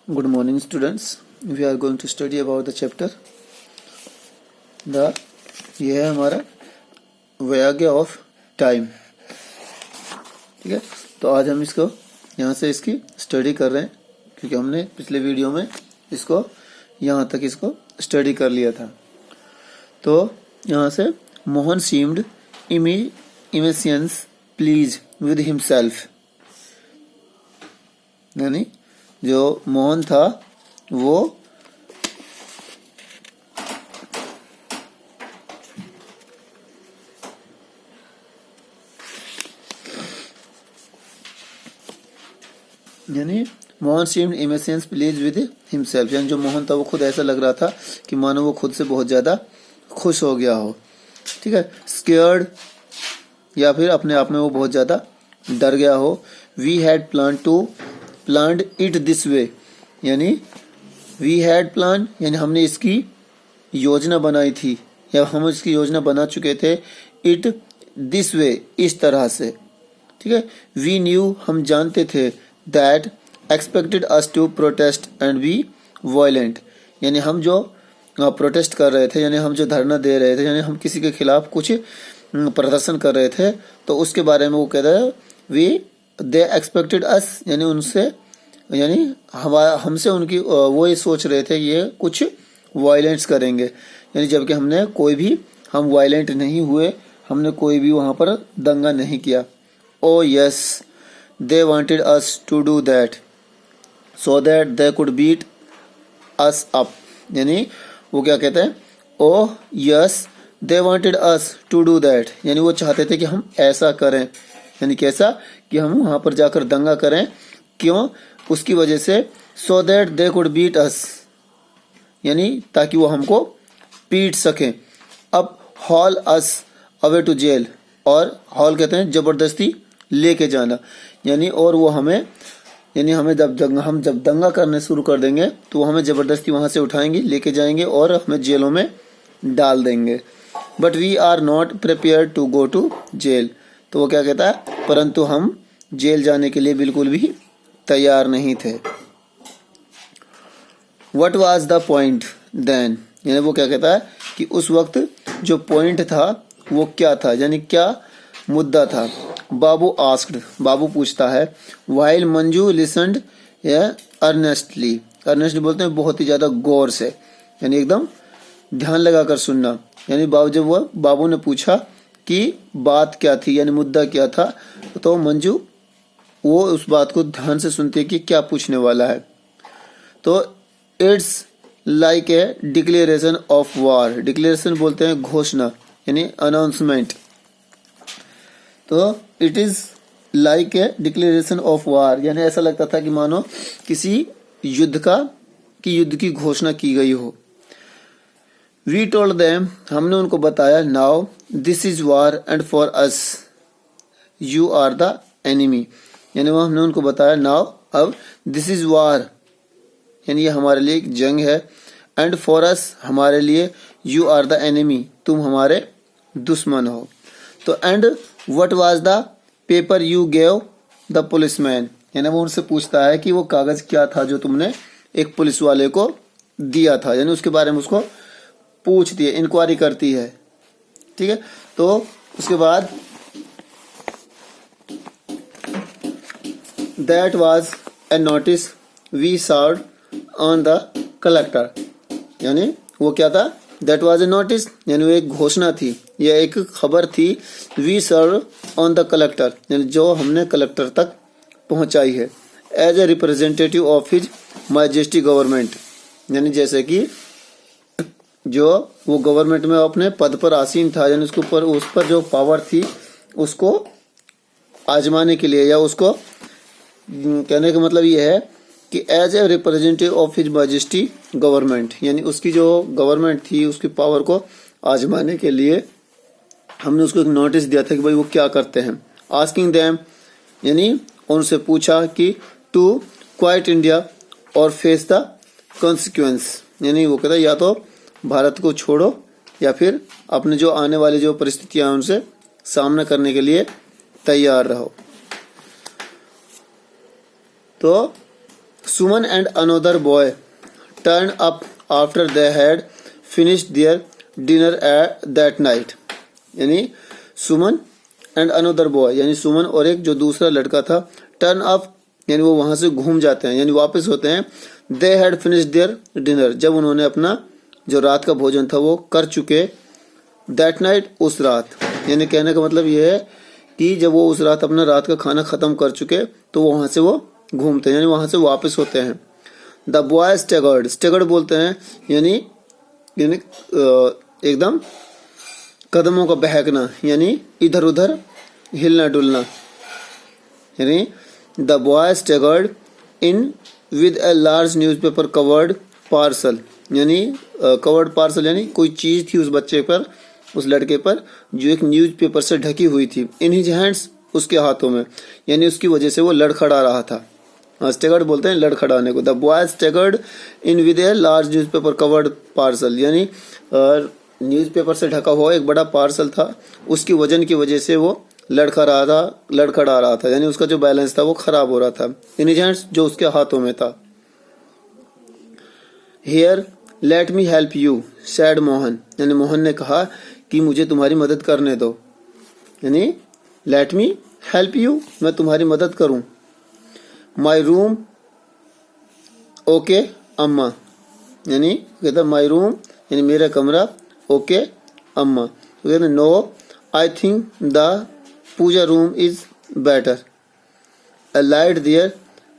Good morning, students. We are going to study about the chapter ये है हमारा वैयाज्ञ of time. ठीक है, तो आज हम इसको यहाँ से इसकी स्टडी कर रहे हैं क्योंकि हमने पिछले वीडियो में इसको यहाँ तक इसको स्टडी कर लिया था। तो यहाँ से Mohan seemed immensely pleased with himself, यानी जो मोहन था वो यानी Mohan seemed immensely pleased with himself, यानी जो मोहन था वो खुद ऐसा लग रहा था कि मानो वो खुद से बहुत ज्यादा खुश हो गया हो। ठीक है, स्केयर्ड या फिर अपने आप में वो बहुत ज्यादा डर गया हो। We had planned it this way, यानी वी हैड प्लान यानी हमने इसकी योजना बनाई थी या हम इसकी योजना बना चुके थे। इट दिस वे, इस तरह से। ठीक है, वी न्यू, हम जानते थे। That expected us to protest and be violent, यानी हम जो प्रोटेस्ट कर रहे थे, यानी हम जो धरना दे रहे थे, यानी हम किसी के खिलाफ कुछ प्रदर्शन कर रहे थे, तो उसके बारे में वो कह रहा है वी दे एक्सपेक्टेड अस, यानी उनसे यानी हमसे उनकी वो ये सोच रहे थे ये कुछ वायलेंस करेंगे, यानी जबकि हमने कोई भी हम वायलेंट नहीं हुए, हमने कोई भी वहां पर दंगा नहीं किया। Oh yes they wanted us to do that so that they could beat us up, यानी वो क्या कहते हैं, oh yes they wanted us to do that, यानी वो चाहते थे कि हम ऐसा करें, यानी कैसा कि हम वहां पर जाकर दंगा करें। क्यों? उसकी वजह से so that they could beat us, यानी ताकि वो हमको पीट सकें। अब haul us away to jail, और हॉल कहते हैं जबरदस्ती लेके जाना, यानी और वो हमें यानी हमें जब दंगा करने शुरू कर देंगे तो वो हमें जबरदस्ती वहां से उठाएंगे, लेके जाएंगे और हमें जेलों में डाल देंगे। But we are not prepare to go to jail, तो वो क्या कहता है, परंतु हम जेल जाने के लिए बिल्कुल भी तैयार नहीं थे। What was the point then, यानी वो क्या कहता है कि उस वक्त जो पॉइंट था वो क्या था, यानी क्या मुद्दा था। बाबू आस्क्ड, बाबू पूछता है। while Manju listened earnestly, earnestly बोलते हैं बहुत ही ज्यादा गौर से, यानी एकदम ध्यान लगाकर सुनना। यानी जब वो बाबू ने पूछा कि बात क्या थी, यानी मुद्दा क्या था, तो मंजू वो उस बात को ध्यान से सुनती है कि क्या पूछने वाला है। तो it's like a declaration of war, declaration बोलते हैं घोषणा, यानी अनाउंसमेंट। तो it is like a declaration of war, यानी ऐसा लगता था कि मानो किसी युद्ध की घोषणा की गई हो। वी टोल्ड देम, हमने उनको बताया। Now this is war and for us you are the enemy, यानी वो हमने उनको बताया नाउ, अब दिस इज वॉर, यानी ये हमारे लिए एक जंग है। एंड फॉर अस, हमारे लिए, यू आर द एनिमी, तुम हमारे दुश्मन हो। तो and what was the paper you gave the policeman, यानी वो उनसे पूछता है कि वो कागज क्या था जो तुमने एक पुलिस वाले को दिया था, यानी उसके बारे में उसको पूछती है, इंक्वायरी करती है। ठीक है, तो उसके बाद that was a notice we served on the collector, यानी वो क्या था, दैट वाज ए नोटिस, यानी वो एक घोषणा थी या एक खबर थी। We serve on the collector, यानी जो हमने कलेक्टर तक पहुंचाई है। As a representative of his majesty government, यानी जैसे कि जो वो गवर्नमेंट में अपने पद पर आसीन था, यानी उसके ऊपर उस पर जो पावर थी उसको आजमाने के लिए, या उसको कहने का मतलब ये है कि as a representative of his majesty government, यानी उसकी जो गवर्नमेंट थी उसकी पावर को आजमाने के लिए हमने उसको एक नोटिस दिया था कि भाई वो क्या करते हैं। आस्किंग देम, यानी उनसे पूछा कि टू क्वाइट इंडिया और फेस द कॉन्सिक्वेंस, यानी वो कहता है या तो भारत को छोड़ो या फिर अपने जो आने वाली जो परिस्थितियां उनसे सामना करने के लिए तैयार रहो। तो Suman and another boy turn up after they had finished their dinner at that night. यानी सुमन एंड अनदर बॉय, यानी सुमन और एक जो दूसरा लड़का था, टर्न अप यानी वो वहां से घूम जाते हैं, यानी वापस होते हैं। They had finished their dinner, जब उन्होंने अपना जो रात का भोजन था वो कर चुके। दैट नाइट, उस रात, यानी कहने का मतलब ये है कि जब वो उस रात अपना रात का खाना खत्म कर चुके तो वहां से वो घूमते हैं, यानी वहां से वापस होते हैं। द बॉय स्टेगर्ड, स्टेगर्ड बोलते हैं यानी एकदम कदमों का बहकना, यानी इधर उधर हिलना डुलना। यानी the boy staggered in with a large newspaper covered parcel, यानी कवर्ड पार्सल यानी कोई चीज थी उस बच्चे पर, उस लड़के पर, जो एक न्यूज़पेपर से ढकी हुई थी। इन हिज हैंड्स, उसके हाथों में, यानी उसकी वजह से वो लड़खड़ा रहा था। स्टेगर्ड बोलते हैं लड़खड़ाने को। The boy staggered in with a large newspaper covered parcel, यानी न्यूज़पेपर से ढका हुआ एक बड़ा पार्सल था, उसकी वजन की वजह से वो लड़खड़ा रहा था, यानी उसका जो बैलेंस था वो खराब हो रहा था। इन हिज हैंड्स, जो उसके हाथों में था। Here let me help you sad Mohan, यानी मोहन ने कहा कि मुझे तुम्हारी मदद करने दो, यानी लेट मी हेल्प यू, मैं तुम्हारी मदद करूं। माई रूम ओके अम्मा, यानी कहता माई रूम यानी मेरा कमरा, ओके अम्मा। तो कहते no I think the puja room is better, a light there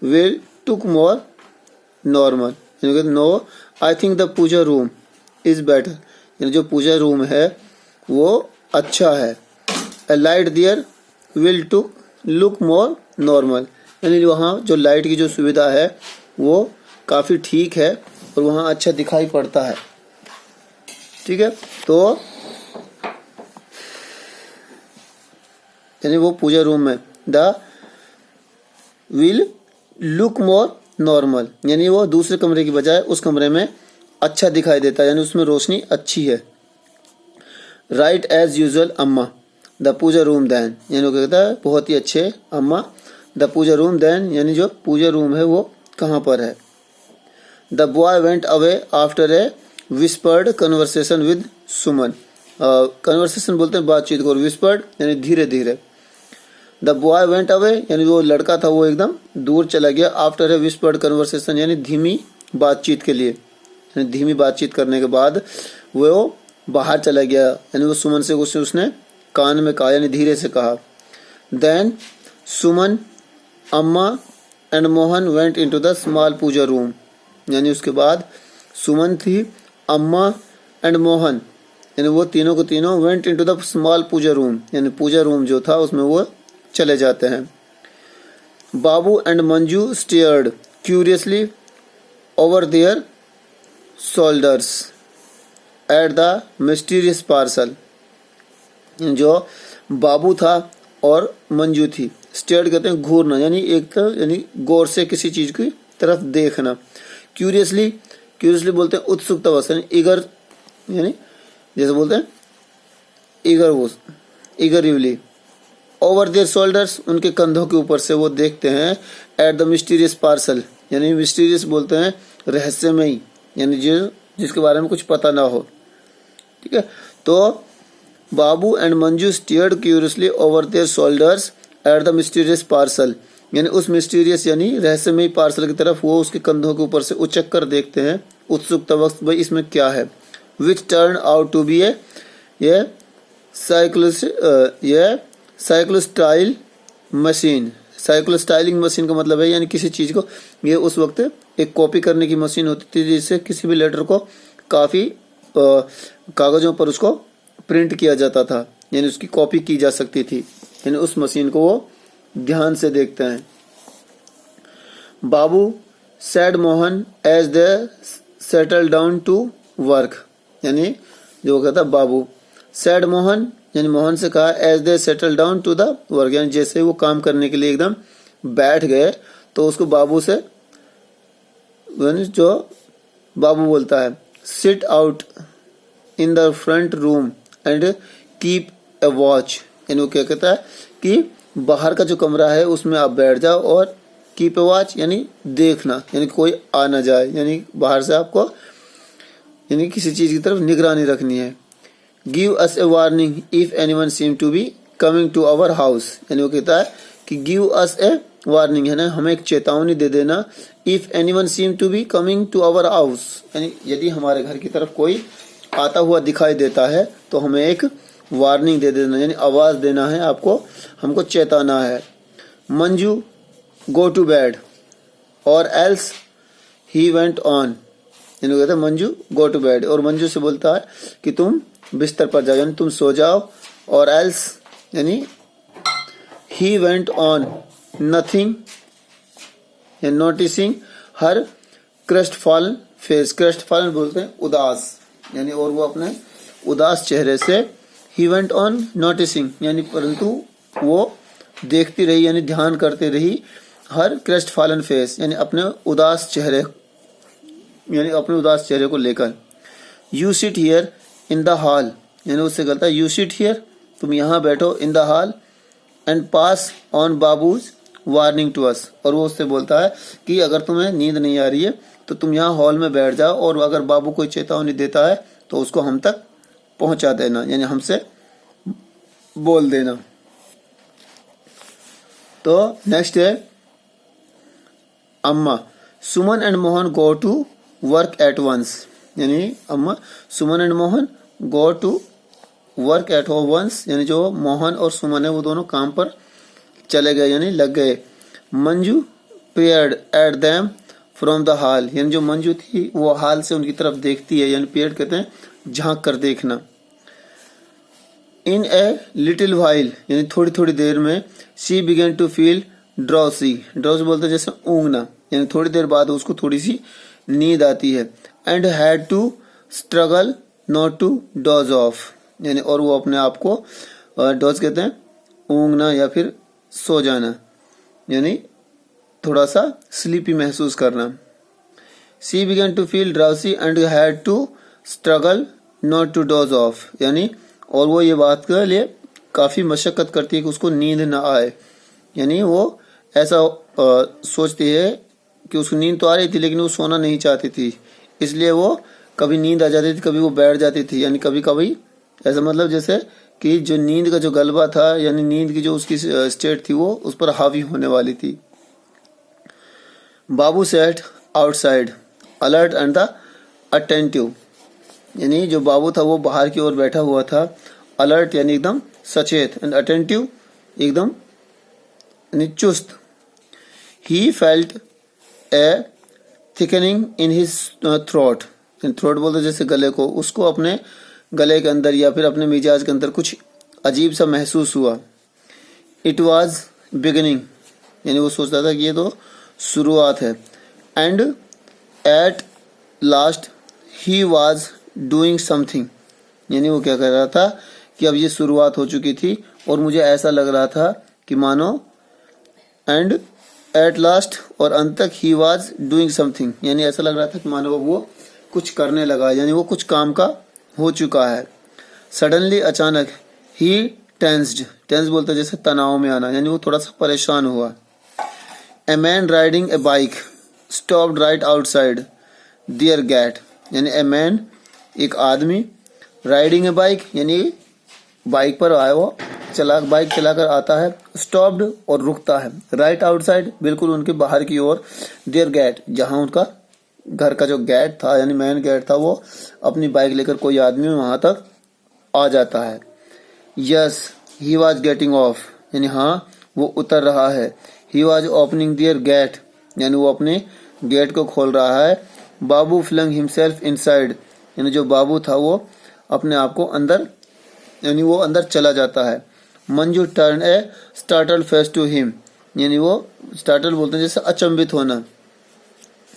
will took more normal। No I think the puja room is better, यानी जो पूजा रूम है वो अच्छा है। a light there will to look more normal, यानी वहाँ जो लाइट की जो सुविधा है वो काफी ठीक है और वहाँ अच्छा दिखाई पड़ता है। ठीक है, तो यानी वो पूजा रूम में the will look more normal, यानी वो दूसरे कमरे की बजाय उस कमरे में अच्छा दिखाई देता है, यानी उसमें रोशनी अच्छी है। राइट एज यूजुअल अम्मा द पूजा रूम देन, यानी वो कहता है बहुत ही अच्छे अम्मा। द पूजा रूम देन, यानी जो पूजा रूम है वो कहाँ पर है। The boy went away after a whispered conversation with Suman, conversation बोलते हैं बातचीत को, और विस्पर्ड यानी धीरे धीरे। द बॉय वेंट अवे, यानी वो लड़का था वो एकदम दूर चला गया। आफ्टर ए विस्पर्ड कन्वर्सेशन, यानी धीमी बातचीत के लिए, यानी धीमी बातचीत करने के बाद वो बाहर चला गया, यानी वो सुमन से उसने कान में कहा, यानी धीरे से कहा। Then Suman Amma and Mohan went into the small puja room, यानी उसके बाद सुमन थी, अम्मा एंड मोहन, यानी वो तीनों को तीनों went into the small puja room, यानी पूजा रूम जो था उसमें वो चले जाते हैं। Babu and Manju stared curiously over their shoulders at the mysterious parcel, जो बाबू था और मंजू थी। स्टेयर्ड कहते हैं घूरना, यानी एक तरफ, यानी गौर से किसी चीज की तरफ देखना। क्यूरियसली, क्यूरियसली बोलते हैं उत्सुकतावश, यानी ईगर, यानी जैसे बोलते हैं ईगरली। ओवर देयर शोल्डर्स, उनके कंधों के ऊपर से वो देखते हैं। एट द मिस्टीरियस पार्सल, यानी मिस्टीरियस बोलते हैं रहस्यमयी, यानी जिसके बारे में कुछ पता ना हो। ठीक है, तो Babu and Manju stared curiously over their shoulders at the mysterious parcel, यानी उस मिस्टीरियस यानी रहस्यमयी पार्सल की तरफ वो उसके कंधों के ऊपर से उचक कर देखते हैं उत्सुकतावश, भाई इसमें क्या है। Which turn out to be ये साइक्लोस्टाइल मशीन। साइक्लोस्टाइलिंग मशीन का मतलब है यानी किसी चीज को, ये उस वक्त एक कॉपी करने की मशीन होती थी जिससे किसी भी लेटर को काफी कागजों पर उसको प्रिंट किया जाता था, यानी उसकी कॉपी की जा सकती थी, यानी उस मशीन को वो ध्यान से देखते हैं। Babu said Mohan as they settle down to work, यानी जो कहता बाबू सैड मोहन, यानी मोहन से कहा as they settle down to the work, यानी जैसे वो काम करने के लिए एकदम बैठ गए तो उसको बाबू से, यानी जो बाबू बोलता है sit out in the front room and keep a watch, यानी वो क्या कहता है कि बाहर का जो कमरा है उसमें आप बैठ जाओ और कीप ए वॉच यानी देखना, यानी कोई आ ना जाए, यानी बाहर से आपको यानी किसी चीज की तरफ निगरानी रखनी है। Give us a warning if anyone seem to be coming to our house, यानी वो कहता है कि गिव अस ए वार्निंग है ना, हमें एक चेतावनी दे देना। If anyone seem to be coming to our house, यानी यदि हमारे घर की तरफ कोई आता हुआ दिखाई देता है तो हमें एक वार्निंग दे देना, यानी आवाज देना है आपको, हमको चेताना है। मंजू गो टू बेड और एल्स ही वेंट ऑन, यानी कहते हैं मंजू गो टू बेड, और मंजू से बोलता है कि तुम बिस्तर पर जाओ, यानी तुम सो जाओ, और एल्स यानी ही वेंट ऑन नथिंग या नोटिसिंग हर क्रस्टफॉलन फेस, क्रस्टफॉलन बोलते हैं उदास, यानी और वो अपने उदास चेहरे से ही वेंट ऑन नोटिसिंग, यानी परंतु वो देखती रही यानी ध्यान करती रही हर क्रस्टफॉलन फेस, यानी अपने उदास चेहरे, यानी अपने उदास चेहरे को लेकर। You sit here in the hall, यानी उससे कहता है यू सिट हियर, तुम यहाँ बैठो, in the hall and pass on Babu's warning to us, और वो उससे बोलता है कि अगर तुम्हें नींद नहीं आ रही है तो तुम यहाँ हॉल में बैठ जाओ, और अगर बाबू कोई चेतावनी देता है तो उसको हम तक पहुंचा देना, यानी हमसे बोल देना। तो नेक्स्ट है Amma Suman and Mohan go to work at once, यानी Amma Suman and Mohan go to work at once, यानी जो मोहन और सुमन है वो दोनों काम पर चले गए यानी लग गए। Manju paired at them from the hall, यानी जो मंजू थी वो हाल से उनकी तरफ देखती है, यानी पेयर्ड कहते हैं झांक कर देखना। इन ए लिटिल वाइल, यानी थोड़ी थोड़ी देर में, शी बिगेन टू फील ड्रॉसी, ड्रॉस बोलते हैं जैसे ऊँघना, यानी थोड़ी देर बाद उसको थोड़ी सी नींद आती है। And had to struggle not to doze off, यानी और वो अपने आप को डोज कहते हैं ऊँघना या फिर सो जाना, यानी थोड़ा सा स्लीपी महसूस करना। She began to feel drowsy and had to struggle not to doze off, यानी और वो ये बात के लिए काफी मशक्कत करती है कि उसको नींद ना आए, यानी वो ऐसा सोचती है कि उसको नींद तो आ रही थी लेकिन वो सोना नहीं चाहती थी, इसलिए वो कभी नींद आ जाती थी, कभी वो बैठ जाती थी, यानी कभी कभी ऐसा मतलब जैसे कि जो नींद का जो गलबा था, यानी नींद की जो उसकी स्टेट थी वो उस पर हावी होने वाली थी। Babu sat outside alert and the attentive, यानी जो बाबू था वो बाहर की ओर बैठा हुआ था, अलर्ट यानी एकदम सचेत, एंड अटेंटिव एकदम चुस्त। He felt A thickening in his throat, throat बोलते जैसे गले को, उसको अपने गले के अंदर या फिर अपने मिजाज के अंदर कुछ अजीब सा महसूस हुआ। इट वॉज बिगिनिंग, यानी वो सोचता था कि ये तो शुरुआत है। And at last he was doing something, यानी वो क्या कर रहा था कि अब ये शुरुआत हो चुकी थी और मुझे ऐसा लग रहा था कि मानो, एंड एट लास्ट और अंत तक ही वॉज डूइंग समथिंग, यानी ऐसा लग रहा था कि मानो वो कुछ करने लगा, यानी वो कुछ काम का हो चुका है। सडनली अचानक ही टेंस्ड, टेंस बोलते जैसे तनाव में आना, यानी वो थोड़ा सा परेशान हुआ। A man riding a bike stopped right outside their gate, यानी ए मैन एक आदमी, राइडिंग ए बाइक यानी बाइक पर आया वो बाइक चलाकर आता है, स्टॉप्ड और रुकता है, राइट आउटसाइड बिल्कुल उनके बाहर की ओर, देयर गेट जहां उनका घर का जो गेट था यानी मेन गेट था, वो अपनी बाइक लेकर कोई आदमी वहां तक आ जाता है। Yes he was getting off, यानी हाँ वो उतर रहा है। He was opening their gate, यानी वो अपने गेट को खोल रहा है। बाबू फ्लंग हिमसेल्फ इनसाइड, यानी जो बाबू था वो अपने आप को अंदर, यानी वो अंदर चला जाता है। Manju turn a startle face to him, यानी वो स्टार्टल बोलते हैं जैसे अचंभित होना,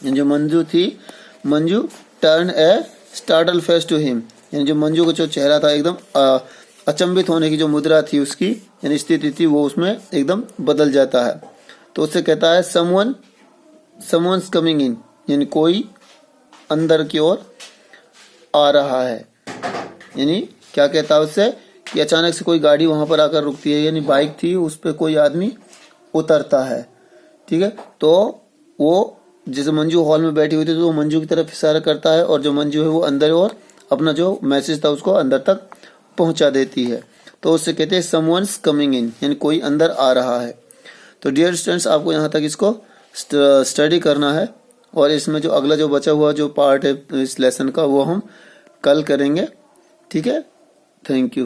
जो मंजू थी, Manju turn a startle face to him, यानी जो मंजू का जो चेहरा था एकदम अचंभित होने की जो मुद्रा थी उसकी यानी स्थिति थी वो उसमें एकदम बदल जाता है। तो उससे कहता है समवन्स कमिंग इन, यानी कोई अंदर की ओर आ रहा है। यानी क्या कहता है उससे कि अचानक से कोई गाड़ी वहां पर आकर रुकती है, यानी बाइक थी उस पर कोई आदमी उतरता है। ठीक है। तो वो जैसे मंजू हॉल में बैठी हुई थी तो वो मंजू की तरफ इशारा करता है और जो मंजू है वो अंदर और अपना जो मैसेज था उसको अंदर तक पहुंचा देती है। तो उससे कहते हैं समवन्स कमिंग इन, यानी कोई अंदर आ रहा है। तो डियर स्टूडेंट्स, आपको यहाँ तक इसको स्टडी करना है और इसमें जो अगला जो बचा हुआ जो पार्ट है इस लेसन का वो हम कल करेंगे। ठीक है, थैंक यू।